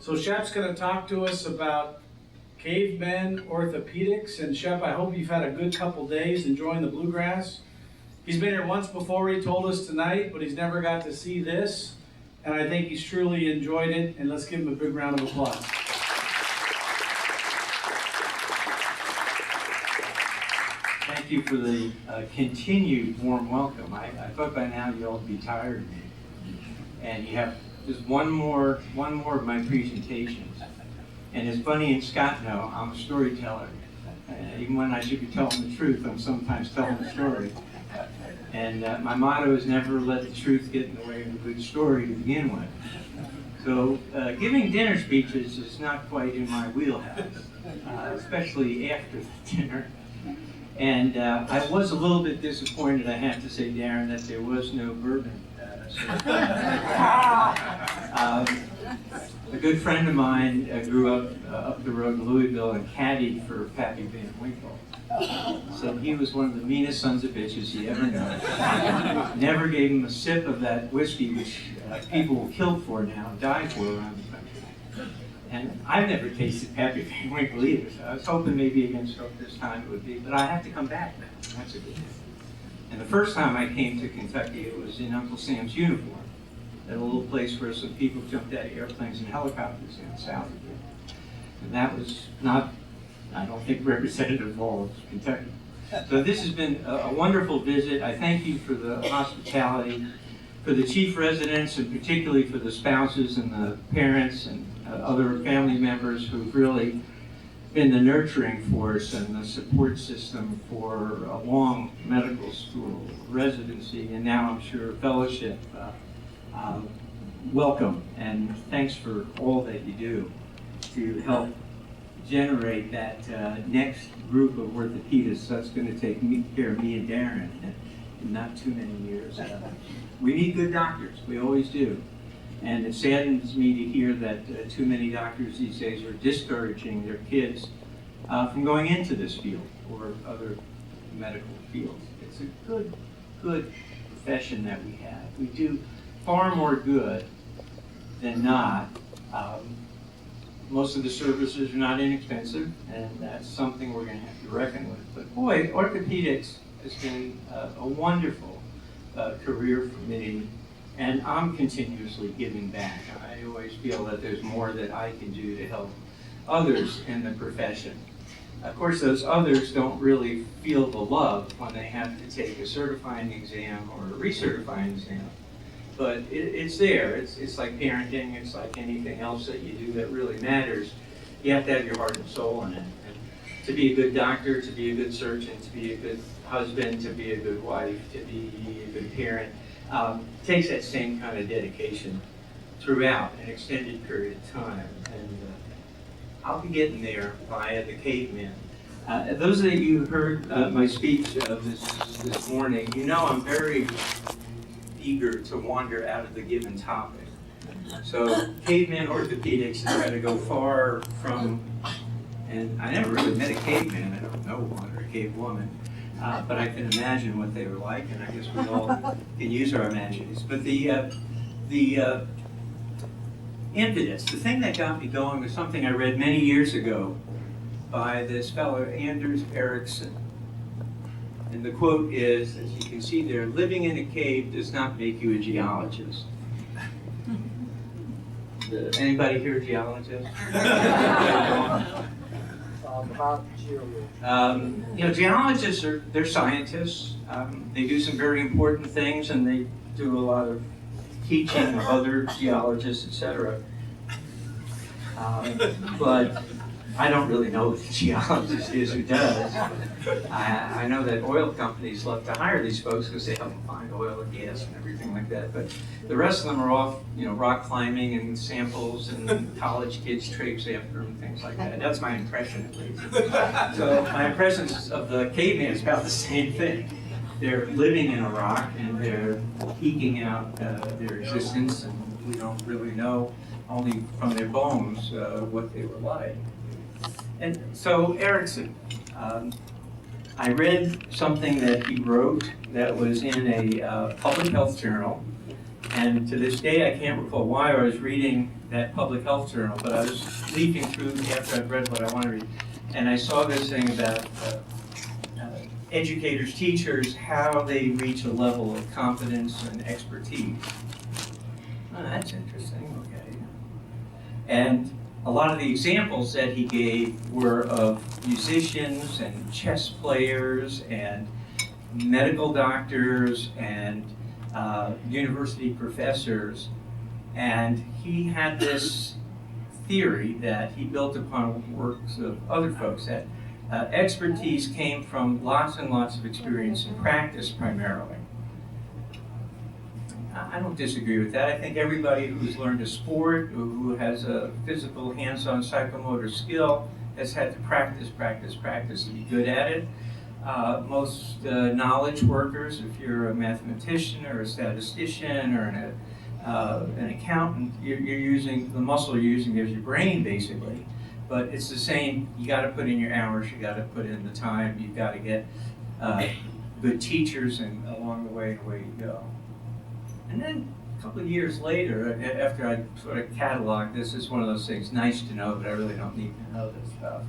So Shep's going to talk to us about cavemen orthopedics. And Shep, I hope you've had a good couple days enjoying the bluegrass. He's been here once before, he told us tonight, but he's never got to see this. And I think he's truly enjoyed it. And let's give him a big round of applause. Thank you for the continued warm welcome. I thought by now you all would be tired of me. And you have just one more of my presentations. And as Bunny and Scott know, I'm a storyteller. Even when I should be telling the truth, I'm sometimes telling the story. And my motto is never let the truth get in the way of a good story to begin with. So giving dinner speeches is not quite in my wheelhouse, especially after the dinner. And I was a little bit disappointed, I have to say, Darren, that there was no bourbon. A good friend of mine grew up the road in Louisville and caddied for Pappy Van Winkle. So he was one of the meanest sons of bitches he ever knew. Never gave him a sip of that whiskey, which people were killed for now, die for around the country. And I've never tasted Pappy Van Winkle either, so I was hoping maybe against hope this time it would be, but I have to come back now. That's a good thing. And the first time I came to Kentucky, it was in Uncle Sam's uniform, at a little place where some people jumped out of airplanes and helicopters in south of here. And that was not, I don't think, representative of all of Kentucky. So this has been a wonderful visit. I thank you for the hospitality, for the chief residents, and particularly for the spouses and the parents and other family members who've really been the nurturing force and the support system for a long medical school residency, and now I'm sure fellowship. Welcome, and thanks for all that you do to help generate that next group of orthopedists that's going to take care of me and Darren in not too many years. We need good doctors, we always do. And it saddens me to hear that too many doctors these days are discouraging their kids from going into this field or other medical fields. It's a good profession that we have. We do far more good than not. Most of the services are not inexpensive, and that's something we're going to have to reckon with. But boy, orthopedics has been a wonderful career for me. And I'm continuously giving back. I always feel that there's more that I can do to help others in the profession. Of course, those others don't really feel the love when they have to take a certifying exam or a recertifying exam. But it's there. It's like parenting. It's like anything else that you do that really matters. You have to have your heart and soul in it. And to be a good doctor, to be a good surgeon, to be a good husband, to be a good wife, to be a good parent, takes that same kind of dedication throughout an extended period of time. And I'll be getting there via the cavemen. Those of you who heard my speech this morning, you know I'm very eager to wander out of the given topic. So caveman orthopedics is going to go far from, and I never really met a caveman, I don't know one, or a cave woman. But I can imagine what they were like, and I guess we all can use our imaginations. But the impetus, the thing that got me going was something I read many years ago by this fellow, ERICSSON. And the quote is, as you can see there, living in a cave does not make you a geologist. Anybody here a geologist? Geologists they're scientists. They do some very important things, and they do a lot of teaching of other geologists, etc. But I don't really know what the geologist is who does. I know that oil companies love to hire these folks because they help them find oil and gas and everything like that. But the rest of them are off, rock climbing and samples, and college kids traipse after them, things like that. That's my impression, at least. So my impression of the caveman is about the same thing. They're living in a rock, and they're eking out their existence, and we don't really know, only from their bones, what they were like. And so ERICSSON, I read something that he wrote that was in a public health journal And to this day, I can't recall why I was reading that public health journal, but I was leafing through after I'd read what I want to read, and I saw this thing about educators, teachers, how they reach a level of competence and expertise. Oh, that's interesting, okay. And a lot of the examples that he gave were of musicians and chess players and medical doctors and university professors. And he had this theory that he built upon works of other folks, that expertise came from lots and lots of experience and practice primarily. I don't disagree with that. I think everybody who's learned a sport, who has a physical hands-on psychomotor skill, has had to practice to be good at it. Most knowledge workers, if you're a mathematician or a statistician or an accountant, you're using, the muscle you're using is your brain basically. But it's the same, you got to put in your hours, you got to put in the time, you've got to get good teachers, and along the way, away you go. And then a couple of years later, after I sort of cataloged this, it's one of those things, nice to know, but I really don't need to know this stuff.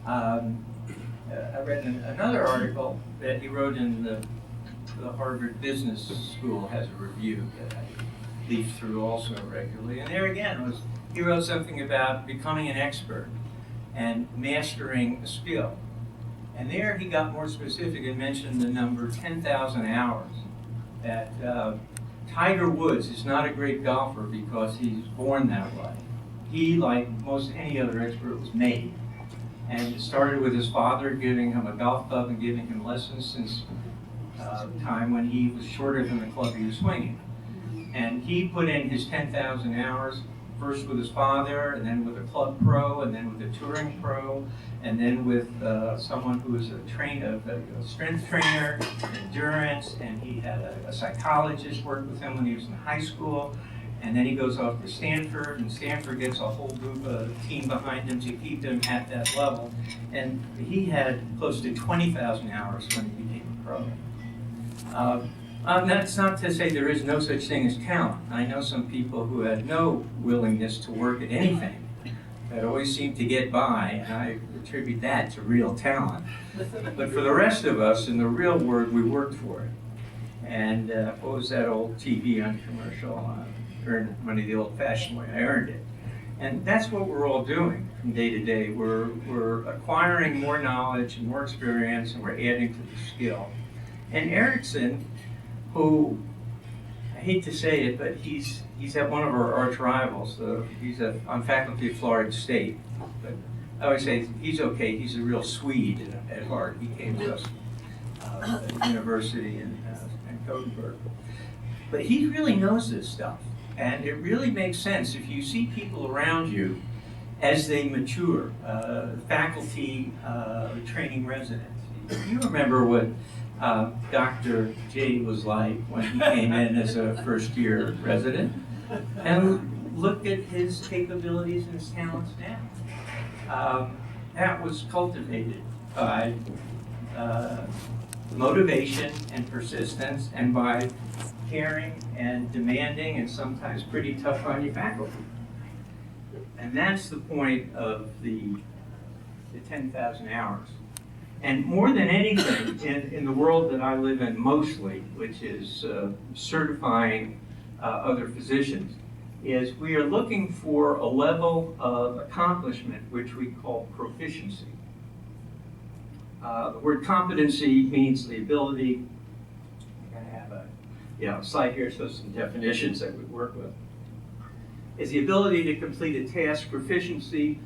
I read another article that he wrote in the Harvard Business School, has a review that I leaf through also regularly. And there again, he wrote something about becoming an expert and mastering a skill. And there he got more specific and mentioned the number 10,000 hours. That Tiger Woods is not a great golfer because he's born that way. He, like most any other expert, was made. And it started with his father giving him a golf club and giving him lessons since time when he was shorter than the club he was swinging. And he put in his 10,000 hours, first with his father, and then with a club pro, and then with a touring pro, and then with someone who was a strength trainer, endurance, and he had a psychologist work with him when he was in high school. And then he goes off to Stanford, and Stanford gets a whole group of team behind him to keep him at that level. And he had close to 20,000 hours when he became a pro. That's not to say there is no such thing as talent. I know some people who had no willingness to work at anything, that always seemed to get by, and I attribute that to real talent. But for the rest of us, in the real world, we worked for it. And what was that old TV on commercial? Earn money the old-fashioned way. I earned it. And that's what we're all doing from day to day. We're acquiring more knowledge and more experience, and we're adding to the skill. And ERICSSON, who, I hate to say it, but he's at one of our arch rivals. He's on faculty at Florida State. But I always say he's okay. He's a real Swede at heart. He came to us at the university in Gothenburg. But he really knows this stuff. And it really makes sense if you see people around you as they mature, faculty, training residents. You remember what Dr. J was like when he came in as a first-year resident, and look at his capabilities and his talents now. That was cultivated by motivation and persistence, and by caring and demanding and sometimes pretty tough on your faculty. And that's the point of the 10,000 hours. And more than anything, in the world that I live in mostly, which is certifying other physicians, is we are looking for a level of accomplishment which we call proficiency. The word competency means the ability. I'm going to have a slide here shows some definitions that we work with. Is the ability to complete a task. Proficiency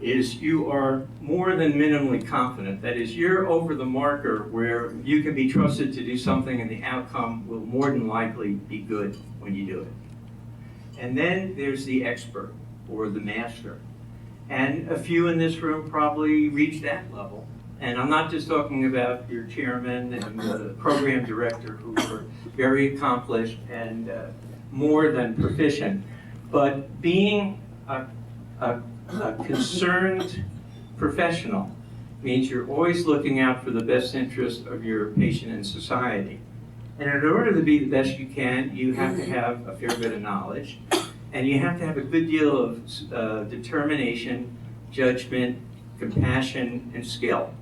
is you are more than minimally confident. That is, you're over the marker where you can be trusted to do something and the outcome will more than likely be good when you do it. And then there's the expert or the master. And a few in this room probably reach that level. And I'm not just talking about your chairman and the program director who were very accomplished and more than proficient, but being a concerned professional means you're always looking out for the best interest of your patient and society. And in order to be the best you can, you have to have a fair bit of knowledge, and you have to have a good deal of determination, judgment, compassion, and skill.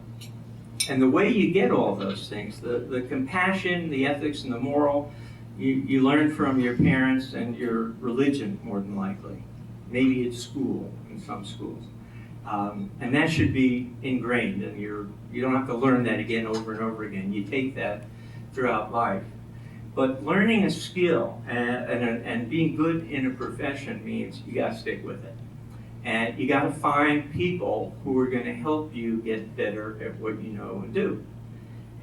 And the way you get all those things, the compassion, the ethics, and the moral, you learn from your parents and your religion, more than likely. Maybe it's school, in some schools. And that should be ingrained, and you don't have to learn that again over and over again. You take that throughout life. But learning a skill and being good in a profession means you got to stick with it. And you got to find people who are going to help you get better at what you know and do.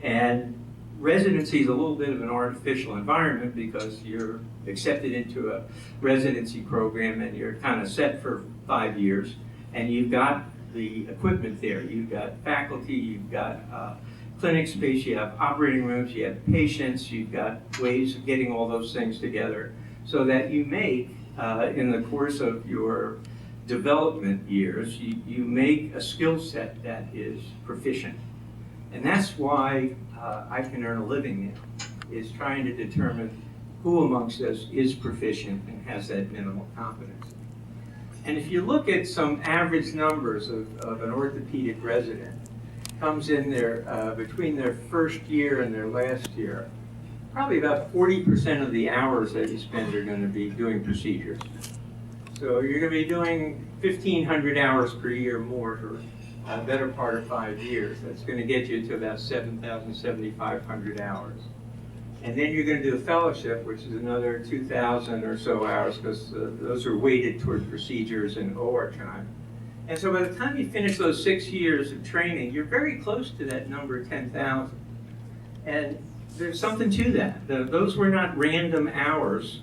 And residency is a little bit of an artificial environment because you're accepted into a residency program and you're kind of set for 5 years, and you've got the equipment there. You've got faculty, you've got clinic space, you have operating rooms, you have patients, you've got ways of getting all those things together so that you make, in the course of your development years, you make a skill set that is proficient. And that's why I can earn a living now, is trying to determine who amongst us is proficient and has that minimal competence. And if you look at some average numbers of an orthopedic resident, comes in there between their first year and their last year, probably about 40% of the hours that you spend are going to be doing procedures. So you're going to be doing 1,500 hours per year more for a better part of 5 years. That's going to get you to about 7,000, 7,500 hours. And then you're going to do a fellowship, which is another 2,000 or so hours, because those are weighted toward procedures and OR time. And so by the time you finish those 6 years of training, you're very close to that number 10,000. And there's something to that. Those were not random hours.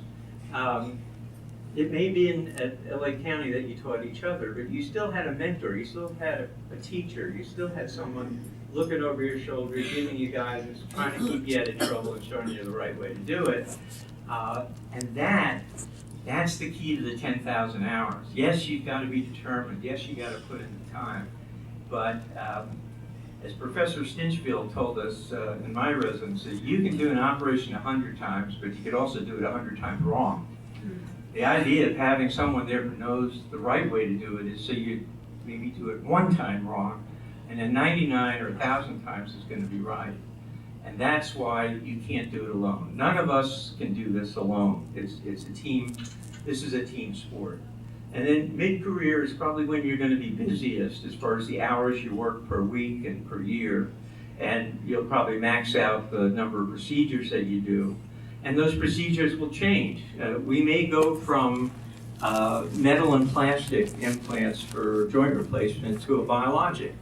It may be at LA County that you taught each other, but you still had a mentor, you still had a teacher, you still had someone looking over your shoulder, giving you guidance, trying to keep you out of trouble and showing you the right way to do it. And that's the key to the 10,000 hours. Yes, you've got to be determined. Yes, you got to put in the time. But as Professor Stinchfield told us in my residency, you can do an operation 100 times, but you could also do it 100 times wrong. The idea of having someone there who knows the right way to do it is so you maybe do it 1 time wrong, and then 99 or 1,000 times is going to be right. And that's why you can't do it alone. None of us can do this alone. It's a team. This is a team sport. And then mid-career is probably when you're going to be busiest as far as the hours you work per week and per year. And you'll probably max out the number of procedures that you do. And those procedures will change. We may go from metal and plastic implants for joint replacement to a biologic.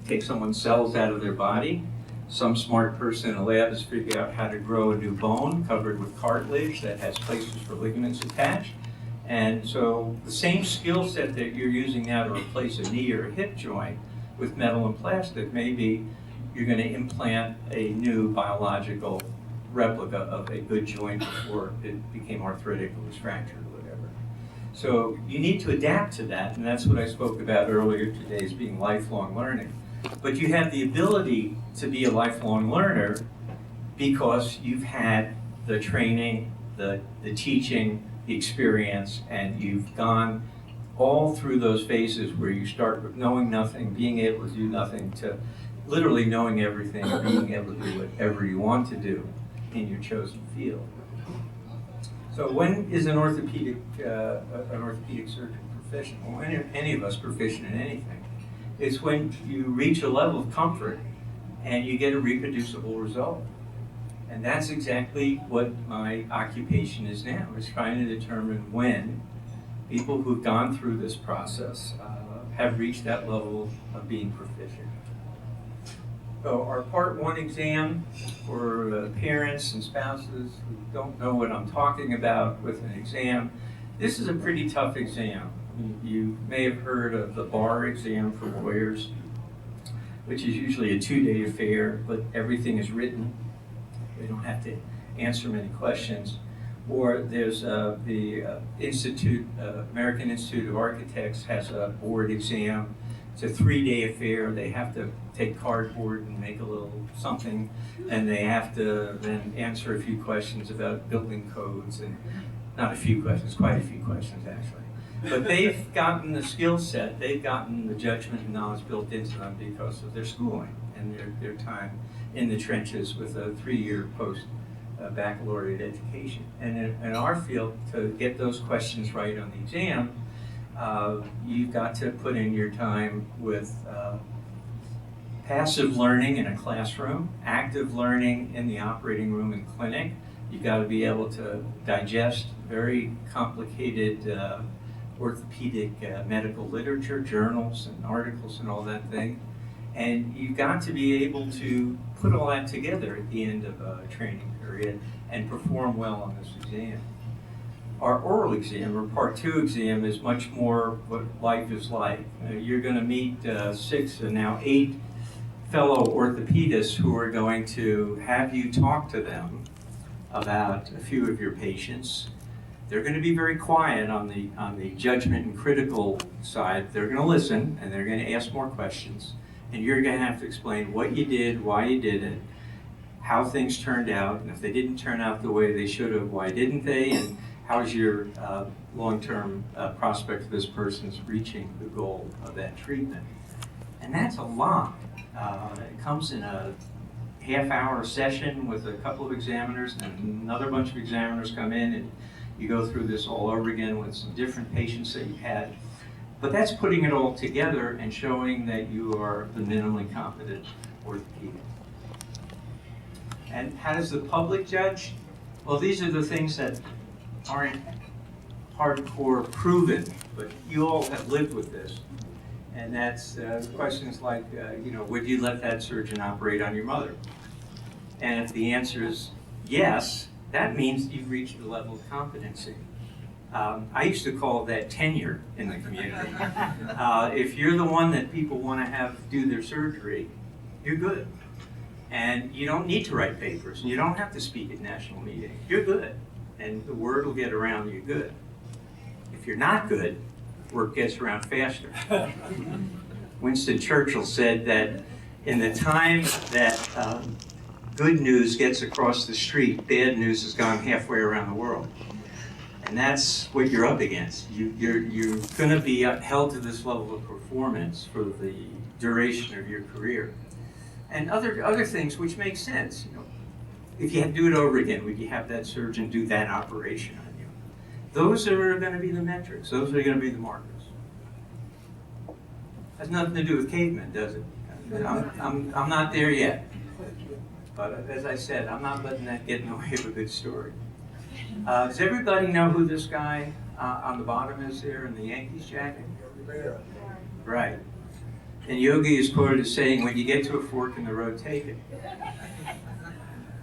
Take someone's cells out of their body. Some smart person in a lab has figured out how to grow a new bone covered with cartilage that has places for ligaments attached. And so the same skill set that you're using now to replace a knee or a hip joint with metal and plastic, maybe you're going to implant a new biological replica of a good joint before it became arthritic or was fractured or whatever. So you need to adapt to that, and that's what I spoke about earlier today as being lifelong learning. But you have the ability to be a lifelong learner because you've had the training, the teaching, the experience, and you've gone all through those phases where you start with knowing nothing, being able to do nothing, to literally knowing everything, and being able to do whatever you want to do in your chosen field. So when is an orthopedic surgeon proficient? Well, when any of us proficient in anything? It's when you reach a level of comfort and you get a reproducible result. And that's exactly what my occupation is now, is trying to determine when people who've gone through this process have reached that level of being proficient. So our Part 1 exam for parents and spouses who don't know what I'm talking about with an exam, this is a pretty tough exam. You may have heard of the bar exam for lawyers, which is usually a 2-day affair, but everything is written. They don't have to answer many questions. Or there's the American Institute of Architects has a board exam It's a 3-day affair. They have to take cardboard and make a little something, and they have to then answer a few questions about building codes, and not a few questions, quite a few questions actually. But they've gotten the skill set, they've gotten the judgment and knowledge built into them because of their schooling and their time in the trenches with a 3-year post-baccalaureate education. And in our field, to get those questions right on the exam, you've got to put in your time with passive learning in a classroom, active learning in the operating room and clinic. You've got to be able to digest very complicated orthopedic medical literature, journals and articles and all that thing. And you've got to be able to put all that together at the end of a training period and perform well on this exam. Our oral exam, or Part 2 exam, is much more what life is like. You're going to meet 6 and now 8 fellow orthopedists who are going to have you talk to them about a few of your patients. They're going to be very quiet on the judgment and critical side. They're going to listen and they're going to ask more questions. And you're going to have to explain what you did, why you did it, how things turned out, and if they didn't turn out the way they should have, why didn't they, and how's your long-term prospect for this person's reaching the goal of that treatment. And that's a lot. It comes in a half-hour session with a couple of examiners, and another bunch of examiners come in, and you go through this all over again with some different patients that you've had. But that's putting it all together and showing that you are the minimally competent orthopedic. And how does the public judge? Well, these are the things that aren't hardcore proven, but you all have lived with this. And that's questions like, would you let that surgeon operate on your mother? And if the answer is yes, that means you've reached the level of competency. I used to call that tenure in the community. If you're the one that people want to have do their surgery, you're good. And you don't need to write papers, and you don't have to speak at national meetings. You're good, and the word will get around you're good. If you're not good, word gets around faster. Winston Churchill said that in the time that good news gets across the street, bad news has gone halfway around the world. And that's what you're up against. You're going to be held to this level of performance for the duration of your career. And other things which make sense. If you had to do it over again, would you have that surgeon do that operation on you? Those are going to be the metrics. Those are going to be the markers. Has nothing to do with cavemen, does it? I'm not there yet. But as I said, I'm not letting that get in the way of a good story. Does everybody know who this guy on the bottom is there in the Yankees jacket? Right. And Yogi is quoted as saying, when you get to a fork in the road, take it.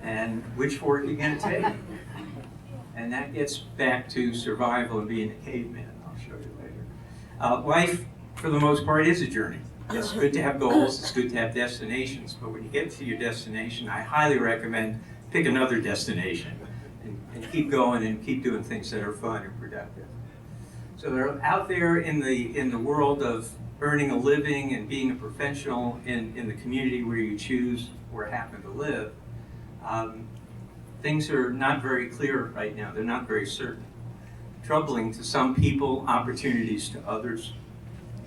And which fork are you going to take? And that gets back to survival and being a caveman. I'll show you later. Life, for the most part, is a journey. It's good to have goals, it's good to have destinations, but when you get to your destination, I highly recommend pick another destination and keep going and keep doing things that are fun and productive. So they're out there in the world of earning a living and being a professional in the community where you choose or happen to live. Things are not very clear right now. They're not very certain. Troubling to some people, opportunities to others.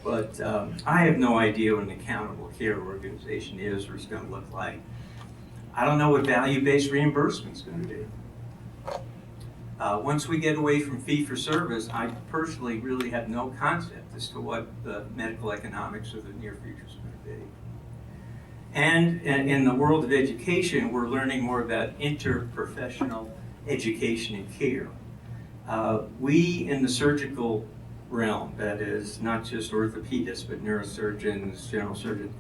But I have no idea what an accountable care organization is or is going to look like. I don't know what value-based reimbursement is going to be. Once we get away from fee-for-service, I personally really have no concept as to what the medical economics of the near future is going to be. And in the world of education, we're learning more about interprofessional education and care. We in the surgical realm, that is not just orthopedists, but neurosurgeons, general surgeons,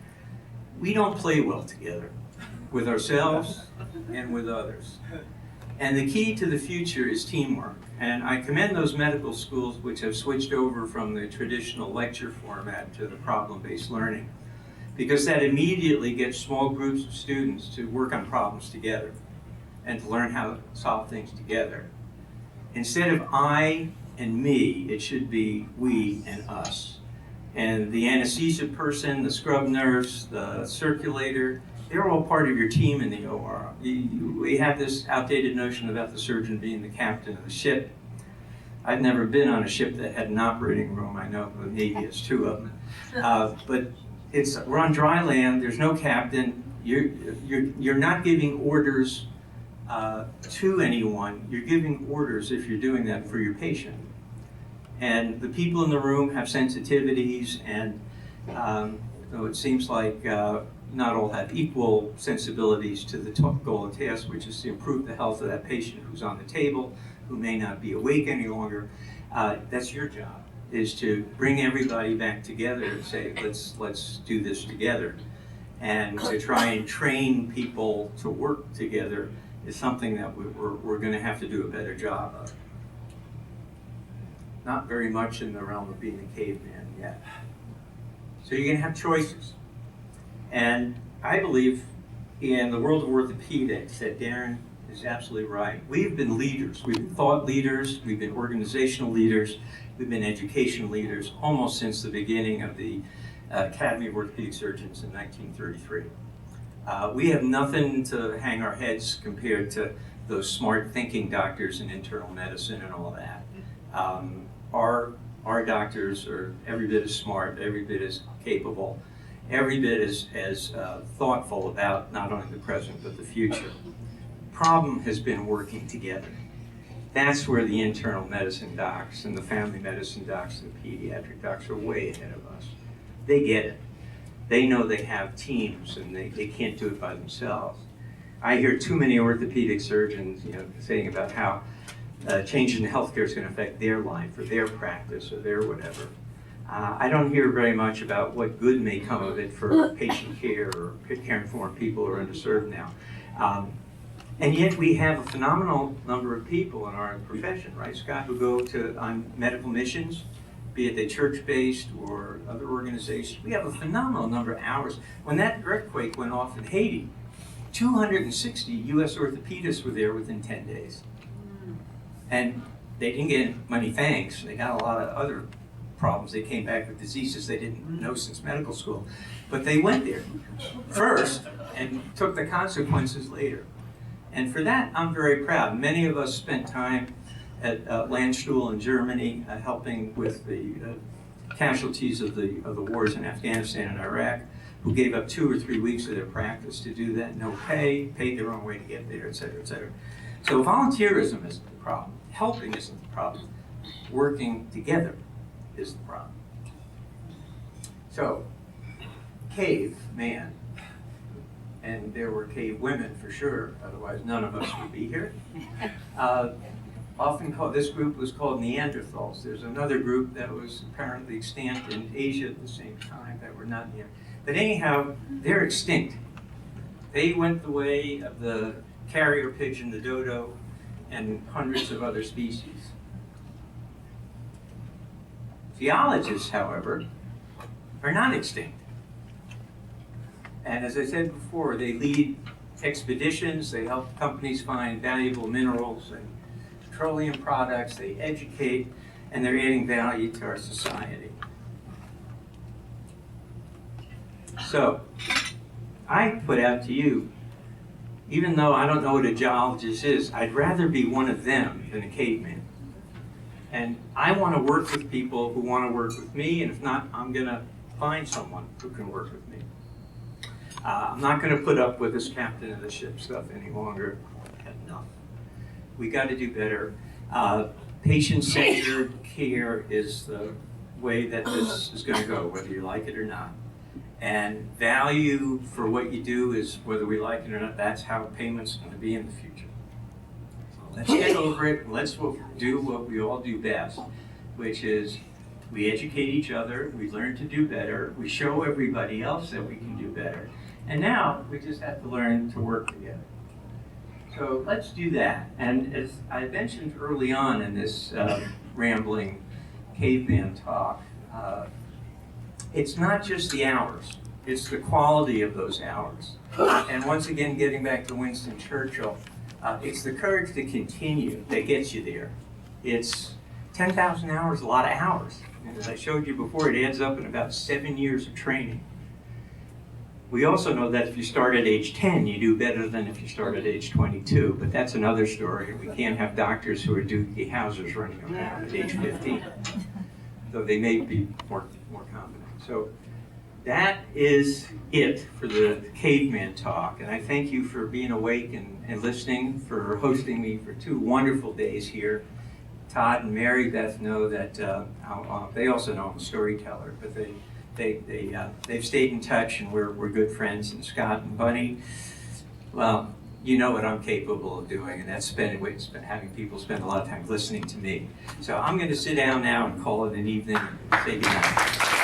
we don't play well together with ourselves and with others. And the key to the future is teamwork. And I commend those medical schools which have switched over from the traditional lecture format to the problem-based learning, because that immediately gets small groups of students to work on problems together and to learn how to solve things together. Instead of I and me, it should be we and us. And the anesthesia person, the scrub nurse, the circulator, they're all part of your team in the OR. We have this outdated notion about the surgeon being the captain of the ship. I've never been on a ship that had an operating room. I know the Navy has 2 of them. But we're on dry land, there's no captain. You're not giving orders to anyone. You're giving orders, if you're doing that, for your patient. And the people in the room have sensitivities, and so it seems like not all have equal sensibilities to the goal of task, which is to improve the health of that patient who's on the table, who may not be awake any longer. That's your job, is to bring everybody back together and say, let's do this together. And to try and train people to work together is something that we're going to have to do a better job of. Not very much in the realm of being a caveman yet. So you're going to have choices. And I believe in the world of orthopedics that Darren is absolutely right. We've been leaders. We've been thought leaders. We've been organizational leaders. We've been education leaders almost since the beginning of the Academy of Orthopedic Surgeons in 1933. We have nothing to hang our heads compared to those smart thinking doctors in internal medicine and all that. Our doctors are every bit as smart, every bit as capable, every bit as thoughtful about not only the present but the future. Problem has been working together. That's where the internal medicine docs and the family medicine docs and the pediatric docs are way ahead of us. They get it. They know they have teams and they can't do it by themselves. I hear too many orthopedic surgeons, saying about how change in healthcare is going to affect their life or their practice or their whatever. I don't hear very much about what good may come of it for patient care or caring for people who are underserved now. And yet we have a phenomenal number of people in our profession, right, Scott, who go on medical missions, be it they church-based or other organizations. We have a phenomenal number of hours. When that earthquake went off in Haiti, 260 U.S. orthopedists were there within 10 days. And they didn't get many thanks. They got a lot of other problems. They came back with diseases they didn't know since medical school. But they went there first and took the consequences later. And for that, I'm very proud. Many of us spent time at Landstuhl in Germany, helping with the casualties of the wars in Afghanistan and Iraq, who gave up 2 or 3 weeks of their practice to do that. No pay, paid their own way to get there, et cetera, et cetera. So volunteerism isn't the problem. Helping isn't the problem. Working together is the problem. So, cave man, and there were cave women for sure, otherwise none of us would be here. Often called, this group was called Neanderthals. There's another group that was apparently extinct in Asia at the same time that were not Neanderthals. But anyhow, they're extinct. They went the way of the carrier pigeon, the dodo, and hundreds of other species. Geologists, however, are not extinct. And as I said before, they lead expeditions, they help companies find valuable minerals and petroleum products, they educate, and they're adding value to our society. So, I put out to you, even though I don't know what a geologist is, I'd rather be one of them than a caveman. And I want to work with people who want to work with me, and if not, I'm going to find someone who can work with me. I'm not going to put up with this captain of the ship stuff any longer. Enough. We got to do better. Patient-centered care is the way that this is going to go, whether you like it or not. And value for what you do is, whether we like it or not, that's how payment's going to be in the future. So let's get over it. Let's do what we all do best, which is we educate each other, we learn to do better, we show everybody else that we can do better. And now we just have to learn to work together. So let's do that. And as I mentioned early on in this rambling caveman talk, it's not just the hours, it's the quality of those hours. And once again, getting back to Winston Churchill, it's the courage to continue that gets you there. It's 10,000 hours is a lot of hours. And as I showed you before, it adds up in about 7 years of training. We also know that if you start at age 10, you do better than if you start at age 22, but that's another story. We can't have doctors who are Doogie Howsers running around at age 15, though they may be more competent. So that is it for the caveman talk, and I thank you for being awake and listening, for hosting me for 2 wonderful days here. Todd and Mary Beth know that, they also know I'm a storyteller, but they've stayed in touch, and we're good friends. And Scott and Bunny, well, you know what I'm capable of doing, and that's having people spend a lot of time listening to me. So I'm going to sit down now and call it an evening and say goodnight.